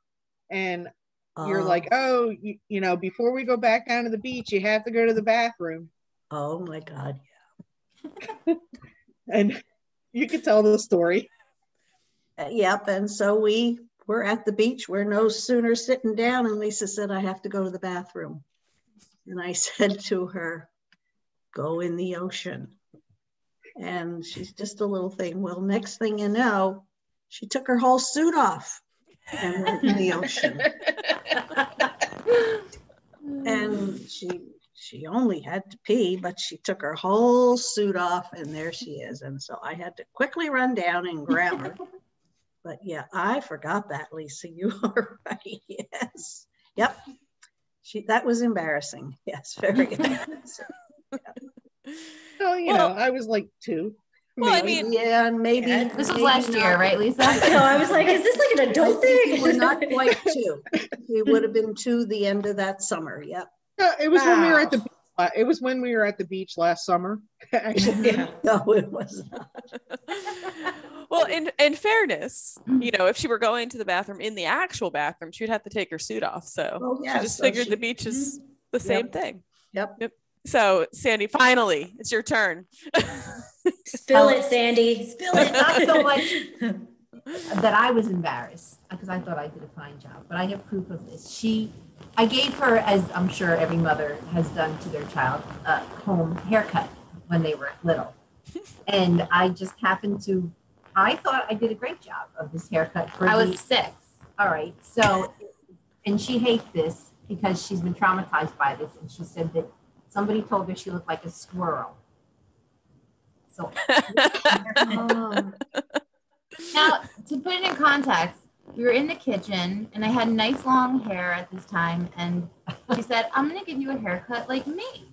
and you're like, oh, you know, before we go back down to the beach, you have to go to the bathroom. Oh my God. Yeah. And you could tell the story. Yep. And so we were at the beach. We're no sooner sitting down, and Lisa said, I have to go to the bathroom. And I said to her, go in the ocean. And she's just a little thing. Well, next thing you know, she took her whole suit off and went in the ocean. And she only had to pee, but she took her whole suit off, and there she is. And so I had to quickly run down and grab her. But yeah, I forgot that, Lisa. You are right. Yes. Yep. That was embarrassing. Yes, very embarrassing. Yeah. So, you know, I was like 2. Well, I mean, yeah, maybe. This was last year, right, Lisa? No, I was like, is this like an adult thing? We're not quite 2. It would have been 2 the end of that summer. Yep. It was when we were at the beach. It was when we were at the beach last summer. Actually, Yeah. No, it was not. well, in fairness, you know, if she were going to the bathroom in the actual bathroom, she would have to take her suit off. So Oh, she yes, just so figured she- the beach is the same thing. Yep. So, Sandy, finally, it's your turn. Spill it, Sandy. Spill It's it. not so much that I was embarrassed because I thought I did a fine job, but I have proof of this. I gave her, as I'm sure every mother has done to their child, a home haircut when they were little. And I just happened to, I thought I did a great job of this haircut. I was 6. All right. So, and she hates this because she's been traumatized by this. And she said that somebody told her she looked like a squirrel. So, Oh, Now, to put it in context, we were in the kitchen and I had nice long hair at this time. And she said, I'm going to give you a haircut like me.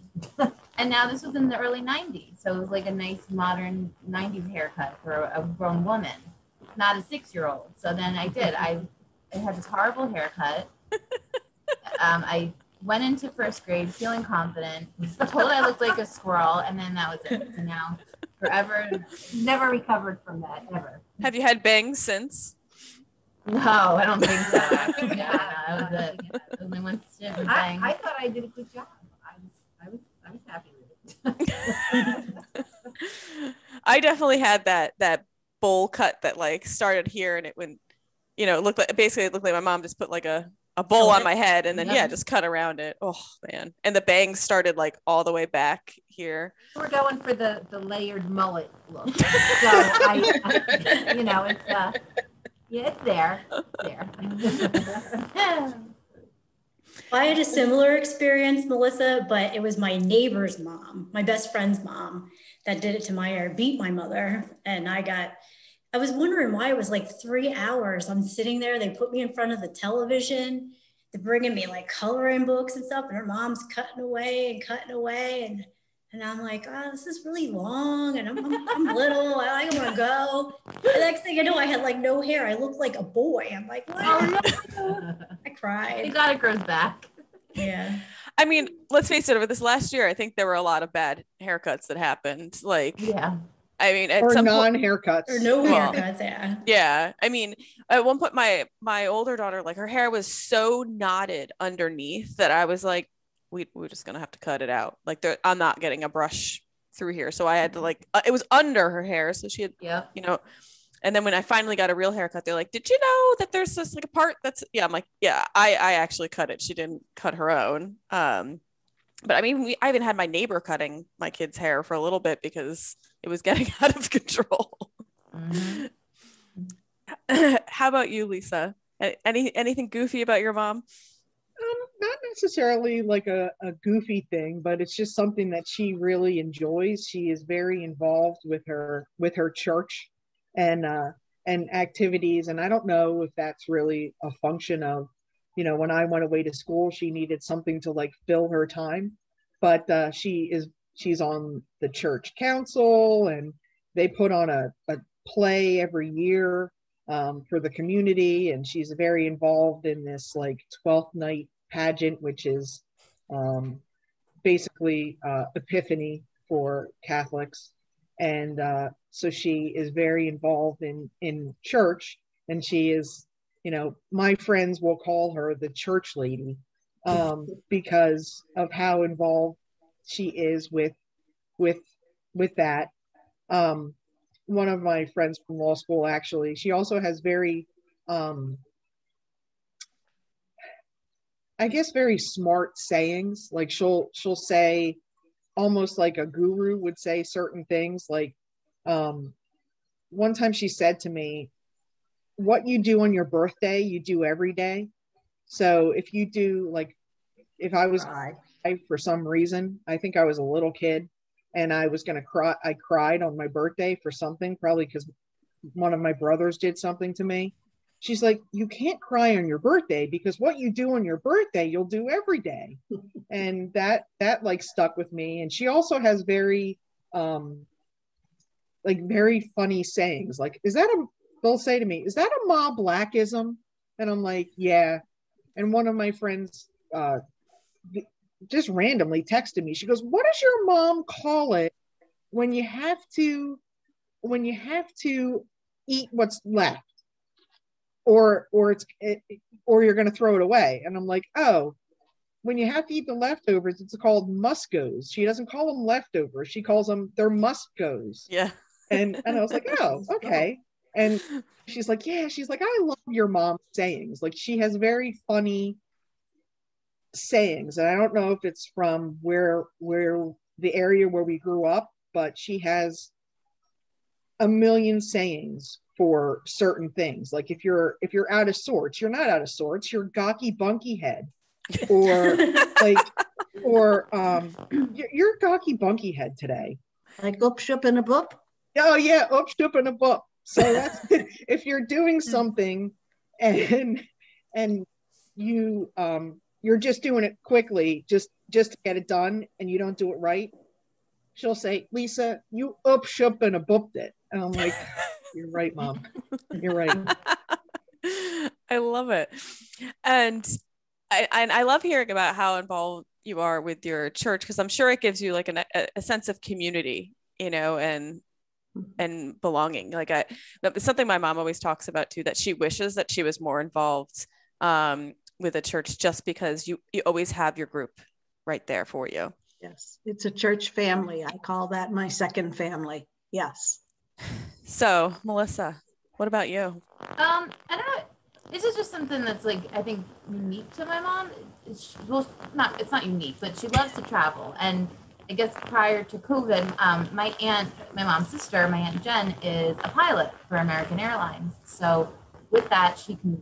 And now this was in the early 90s. So it was like a nice modern 90s haircut for a grown woman, not a 6-year-old. So then I did. I I had this horrible haircut. I went into first grade feeling confident, was told I looked like a squirrel, and then that was it. So now, forever, Never recovered from that, ever. Have you had bangs since? no, I don't think so. Actually, that was it. Only one stint with bangs. I thought I did a good job. I was happy with it. I definitely had that bowl cut that like started here and it went, you know, it looked like my mom just put like a bowl on my head and then just cut around it. Oh man. And the bangs started like all the way back here. We're going for the layered mullet look. So I you know, it's it's there. I had a similar experience, Melissa, but it was my neighbor's mom, my best friend's mom, that did it to my hair, beat my mother. And I was wondering why it was like 3 hours. I'm sitting there, they put me in front of the television, they're bringing me like coloring books and stuff, and her mom's cutting away. And I'm like, oh, this is really long, and I'm little, I want to go. The next thing I know, I had like no hair. I looked like a boy. I'm like, what? Oh, no. I cried. Thank God it grows back. Yeah. I mean, let's face it, over this last year, I think there were a lot of bad haircuts that happened. Like, yeah. I mean, or non-haircuts. Or no haircuts, yeah. Yeah. I mean, at one point, my older daughter, like her hair was so knotted underneath that I was like, we're just going to have to cut it out. Like I'm not getting a brush through here. So I had to like, it was under her hair. So she had, you know, and then when I finally got a real haircut, they're like, did you know that there's this like a part that's, I'm like, yeah, I actually cut it. She didn't cut her own. But I mean, I even had my neighbor cutting my kid's hair for a little bit because it was getting out of control. Mm-hmm. How about you, Lisa? Anything goofy about your mom? Not necessarily like a goofy thing, but it's just something that she really enjoys. She is very involved with her church and activities. And I don't know if that's really a function of, you know, when I went away to school, she needed something to like fill her time, but she's on the church council, and they put on a play every year for the community. And she's very involved in this like 12th night pageant, which is basically Epiphany for Catholics. And so she is very involved in church, and she is, you know, my friends will call her the church lady because of how involved she is with that. One of my friends from law school, actually, she also has very I guess very smart sayings. Like she'll say, almost like a guru would say certain things. Like one time she said to me, what you do on your birthday, you do every day. So if you do, like, if I was for some reason, I think I was a little kid and I was going to cry. I cried on my birthday for something, probably because one of my brothers did something to me. She's like, you can't cry on your birthday because what you do on your birthday, you'll do every day. And that like stuck with me. And she also has very, like very funny sayings. Like, they'll say to me, is that a Ma Blackism? And I'm like, yeah. And one of my friends just randomly texted me. She goes, what does your mom call it when you have to eat what's left? Or you're going to throw it away. And I'm like, oh, when you have to eat the leftovers, it's called muscos. She doesn't call them leftovers. She calls them, they're muscos. Yeah. And I was like, oh, okay. And she's like, yeah, she's like, I love your mom's sayings. Like, she has very funny sayings. And I don't know if it's from where the area where we grew up, but she has a million sayings for certain things. Like if you're out of sorts, you're not out of sorts, you're gawky bunky head. Or you're gawky bunky head today. Like up, shup, and a boop. Oh yeah, up, shup, and a boop. So that's if you're doing something and you're just doing it quickly, just to get it done, and you don't do it right, she'll say, Lisa, you up, shup, and a booped it. And I'm like, you're right, Mom. You're right. I love it. And I love hearing about how involved you are with your church, because I'm sure it gives you like a sense of community, and belonging. Like that's something my mom always talks about too, that she wishes that she was more involved with a church, just because you always have your group right there for you. Yes, it's a church family. I call that my second family. Yes. So Melissa, what about you? I don't know. This is just something that's like, I think, unique to my mom. It's not unique, but she loves to travel. And I guess prior to COVID, my mom's sister, my Aunt Jen, is a pilot for American Airlines. So with that, you can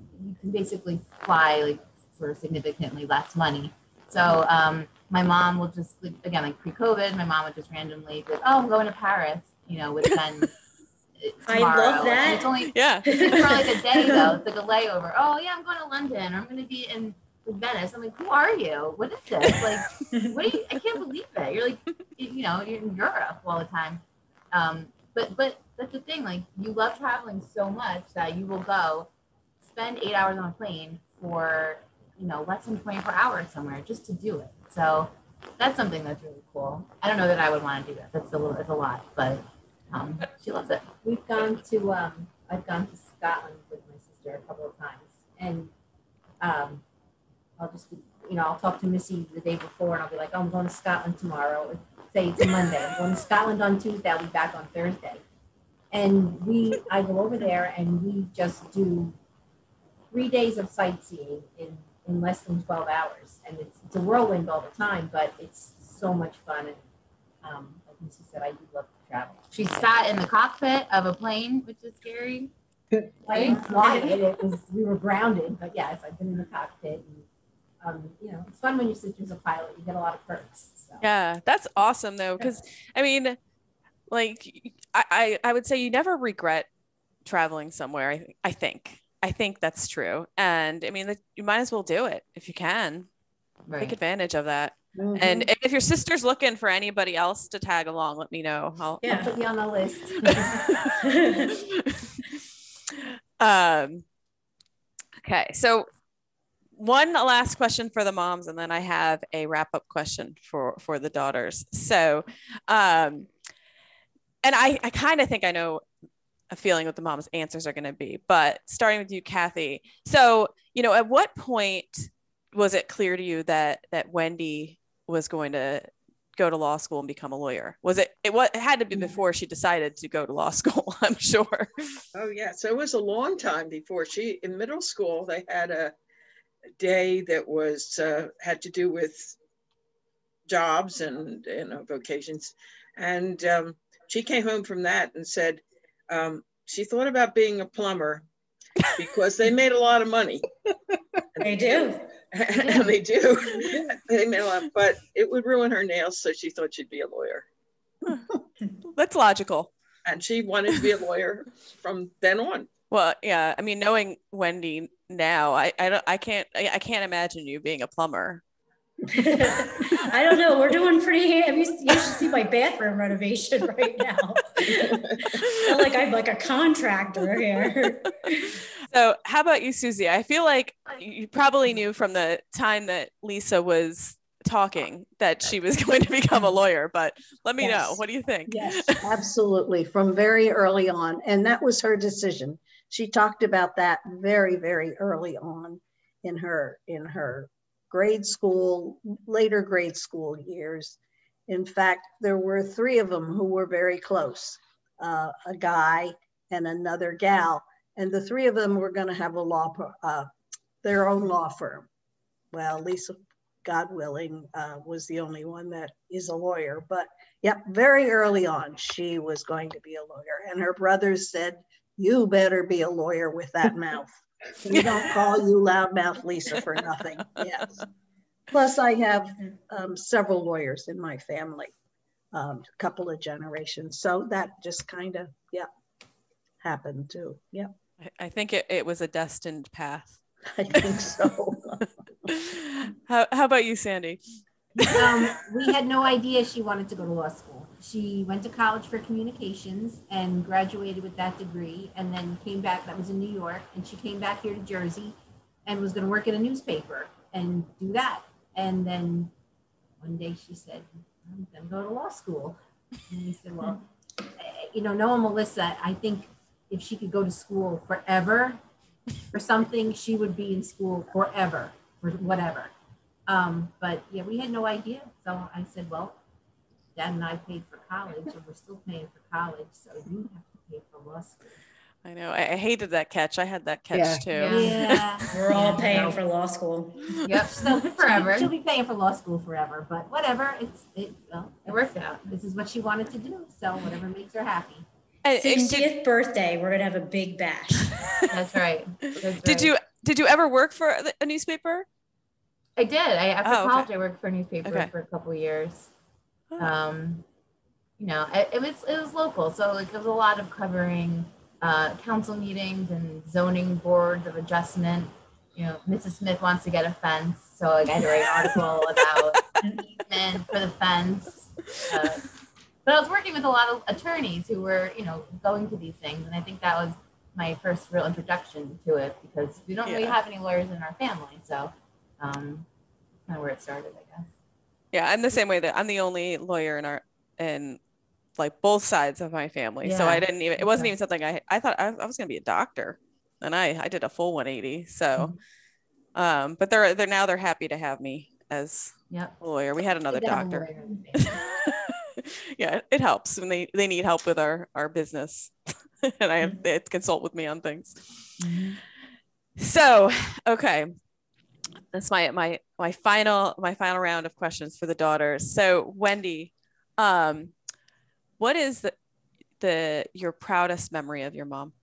basically fly like for significantly less money. So my mom will just, again, like pre-COVID, my mom would just randomly be like, oh, I'm going to Paris, with Jen. I love that. And it's only for like a day though. It's like a layover. Oh yeah, I'm going to London. Or I'm going to be in Venice. I'm like, who are you? What is this? Like, what are you? I can't believe it. You're like, you're in Europe all the time. But that's the thing. Like, you love traveling so much that you will go spend 8 hours on a plane for less than 24 hours somewhere just to do it. So that's something that's really cool. I don't know that I would want to do that. It's a lot, but. She loves it. We've gone to, I've gone to Scotland with my sister a couple of times, and I'll just be, I'll talk to Missy the day before, and I'll be like, oh, I'm going to Scotland tomorrow. Say it's a Monday. I'm going to Scotland on Tuesday. I'll be back on Thursday. And I go over there, and we just do 3 days of sightseeing in less than 12 hours. And it's a whirlwind all the time, but it's so much fun. And like Missy said, I do love to travel. She sat in the cockpit of a plane, which is scary. I didn't fly it. We were grounded, but yes, I've been in the cockpit. And, it's fun when your sister's a pilot. You get a lot of perks. So. Yeah, that's awesome though, because I mean, like I would say you never regret traveling somewhere. I think that's true, and I mean you might as well do it if you can. Right. Take advantage of that. Mm-hmm. And if your sister's looking for anybody else to tag along, let me know. I'll put you on the list. Okay, so one last question for the moms, and then I have a wrap-up question for the daughters. So, and I kind of think I know a feeling what the mom's answers are going to be, but starting with you, Kathy. So, at what point was it clear to you that Wendy was going to go to law school and become a lawyer? It had to be before she decided to go to law school, I'm sure. Oh yeah, so it was a long time before. In middle school, they had a day that was had to do with jobs and vocations, and she came home from that and said she thought about being a plumber because they made a lot of money. They do. And they do. They made a lot, but it would ruin her nails, so she thought she'd be a lawyer. That's logical. And she wanted to be a lawyer from then on. Well, yeah. I mean, knowing Wendy now, I can't imagine you being a plumber. I don't know. We're doing pretty. You should see my bathroom renovation right now. I feel like I'm like a contractor here. So how about you, Susie? I feel like you probably knew from the time that Lisa was talking that she was going to become a lawyer, but let me know. What do you think? Yes, absolutely. From very early on. And that was her decision. She talked about that very, very early on in her grade school, later grade school years. In fact, there were 3 of them who were very close, a guy and another gal. And the 3 of them were going to have their own law firm. Well, Lisa, God willing, was the only one that is a lawyer. But yep, very early on, she was going to be a lawyer. And her brothers said, you better be a lawyer with that mouth. We don't call you loudmouth Lisa for nothing. Yes. Plus, I have several lawyers in my family, a couple of generations. So that just kind of, happened too. Yeah. I think it was a destined path. I think so. How about you, Sandy? We had no idea she wanted to go to law school. she went to college for communications and graduated with that degree, and then came back. That was in New York, and she came back here to Jersey and was going to work at a newspaper and do that. And then one day she said, I'm going to go to law school. And we said, well, knowing Melissa, I think if she could go to school forever for something, she would be in school forever for whatever. But yeah, we had no idea. So I said, well, Dad and I paid for college, and we're still paying for college, so you have to pay for law school. I know. I hated that catch. I had that catch too. Yeah. We're all paying for law school. Yep. So forever. She'll be paying for law school forever, but whatever. It worked out. This is what she wanted to do. So whatever makes her happy. 60th birthday, we're gonna have a big bash. That's right. That's right. Did you ever work for a newspaper? I did. After college, okay. I worked for a newspaper for a couple of years. Oh. It was local, so like there was a lot of covering council meetings and zoning boards of adjustment. Mrs. Smith wants to get a fence, so like I had to write an article about an easement for the fence. But I was working with a lot of attorneys who were, going to these things, and I think that was my first real introduction to it, because we don't really have any lawyers in our family, so that's kind of where it started, I guess. Yeah, I'm the same way. That I'm the only lawyer in like both sides of my family. So I didn't even, it wasn't even something I thought I was going to be a doctor, and I did a full 180. So, but they're happy to have me as a lawyer. We had another doctor. Yeah, it helps when they need help with our business, and they have to consult with me on things. Mm-hmm. So, okay. That's my final round of questions for the daughters. So Wendy, what is your proudest memory of your mom?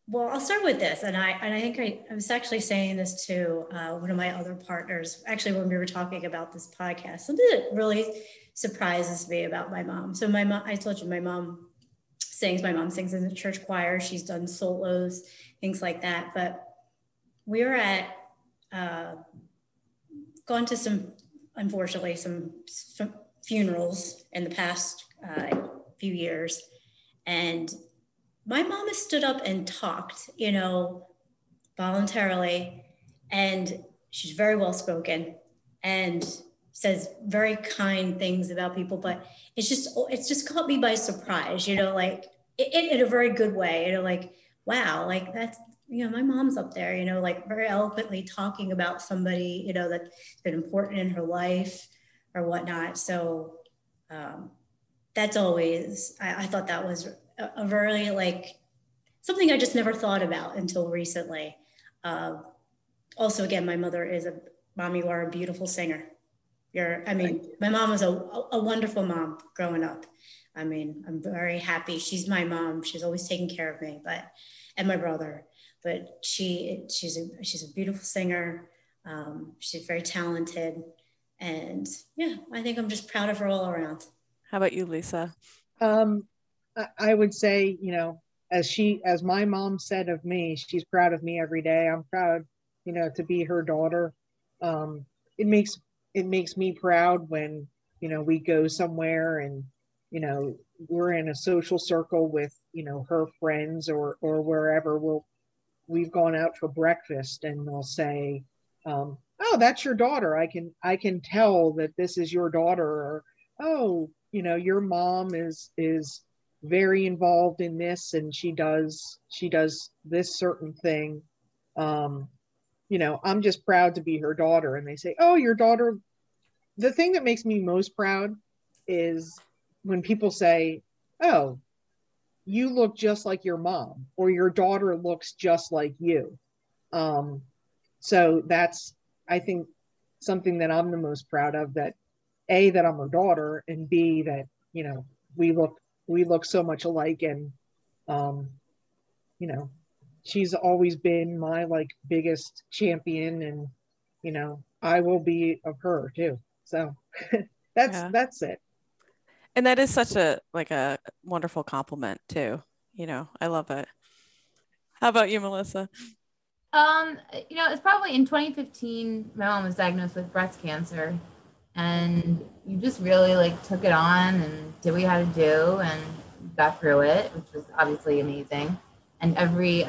Well, I'll start with this, and I think I was actually saying this to one of my other partners, actually, when we were talking about this podcast. Something that really surprises me about my mom. So my mom, I told you, my mom sings in the church choir. She's done solos, things like that. But we were gone to some funerals in the past few years, and my mom has stood up and talked, voluntarily, and she's very well spoken and says very kind things about people, but it's just caught me by surprise, like in a very good way, like, wow, like that's, my mom's up there, like very eloquently talking about somebody, that's been important in her life or whatnot. So that's always, I thought that was a very, like, something I just never thought about until recently. Also, again, my mother is Mom, you are a beautiful singer. My mom was a wonderful mom growing up. I'm very happy. She's my mom. She's always taken care of me, and my brother. But she's a beautiful singer. She's very talented, and yeah, I think I'm just proud of her all around. How about you, Lisa? I would say, as my mom said of me, she's proud of me every day. I'm proud, to be her daughter. It makes me proud when, we go somewhere and, we're in a social circle with, her friends or wherever we've gone out for breakfast, and they'll say, oh, that's your daughter. I can tell that this is your daughter, or, oh, your mom is very involved in this, and she does this certain thing. I'm just proud to be her daughter. And they say, oh, your daughter. The thing that makes me most proud is when people say, oh, you look just like your mom, or your daughter looks just like you. So that's, I think, something that I'm the most proud of, that A, that I'm her daughter, and B, that, we look so much alike. And, she's always been my biggest champion, and, I will be of her too. So that's it. And that is such a wonderful compliment too. I love it. How about you, Melissa? It's probably in 2015, my mom was diagnosed with breast cancer. and you just really like took it on and did what you had to do and got through it, which was obviously amazing. And every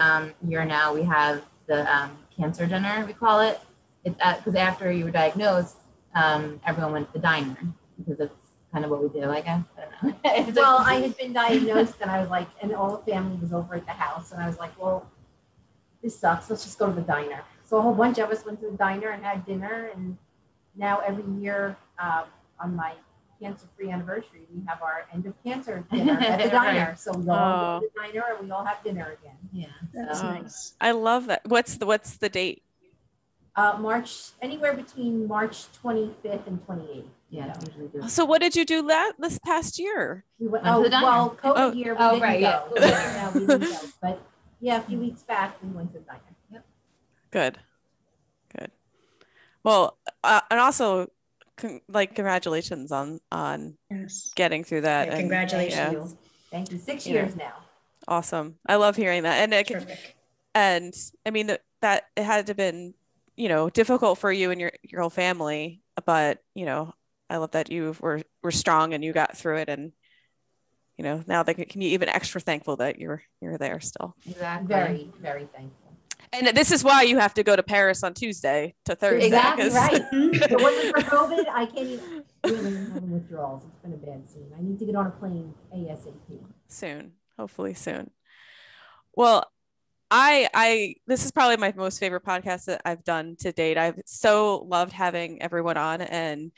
year now we have the cancer dinner, we call it. It's because after you were diagnosed, everyone went to the diner because it's kind of what we do, I guess. I don't know. Well, I had been diagnosed and I was like, and all the family was over at the house. And I was like, well, this sucks. Let's just go to the diner. So a whole bunch of us went to the diner and had dinner. And now every year on my cancer-free anniversary, we have our end of cancer dinner at the diner. Right. So we all go to the diner and we all have dinner again. Yeah. That's So, nice. I love that. What's the date? March, anywhere between March 25th and 28th. yeah, it's usually good. So what did you do this past year? We went, Went to the diner. well, COVID Oh. year, we Oh, didn't right, go. yeah. No, we didn't go. But yeah, a few weeks back, we went to the diner. Good. Well, and also congratulations on Yes. getting through that. Yeah, and- congratulations. yeah, Thank you. 6 Yeah. years now. awesome. I love hearing that. Terrific. And I mean that it had to have been, difficult for you and your whole family, but I love that you were strong and you got through it, and now they can be even extra thankful that you're there still. Exactly. Very, very thankful. And this is why you have to go to Paris on Tuesday to Thursday. Exactly 'cause- right. If it wasn't for COVID, I can't even really having withdrawals. It's been a bad scene. I need to get on a plane ASAP. Soon, hopefully soon. Well, I this is probably my most favorite podcast that I've done to date. I've so loved having everyone on and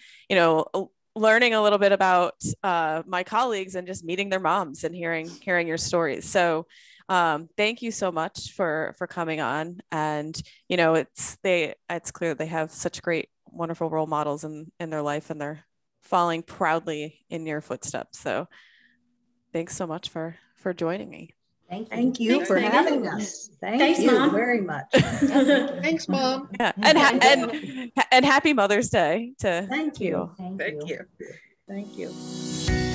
learning a little bit about my colleagues and just meeting their moms and hearing your stories. So thank you so much for coming on. And it's clear they have such great, wonderful role models in their life, and they're following proudly in your footsteps. So thanks so much for joining me. Thank you. Thank you Thanks, for Megan. having us. Thanks, Thank you Mom. very much. Thanks, Mom. Yeah, and happy Mother's Day to Thank you. Thank Thank you. you. Thank you.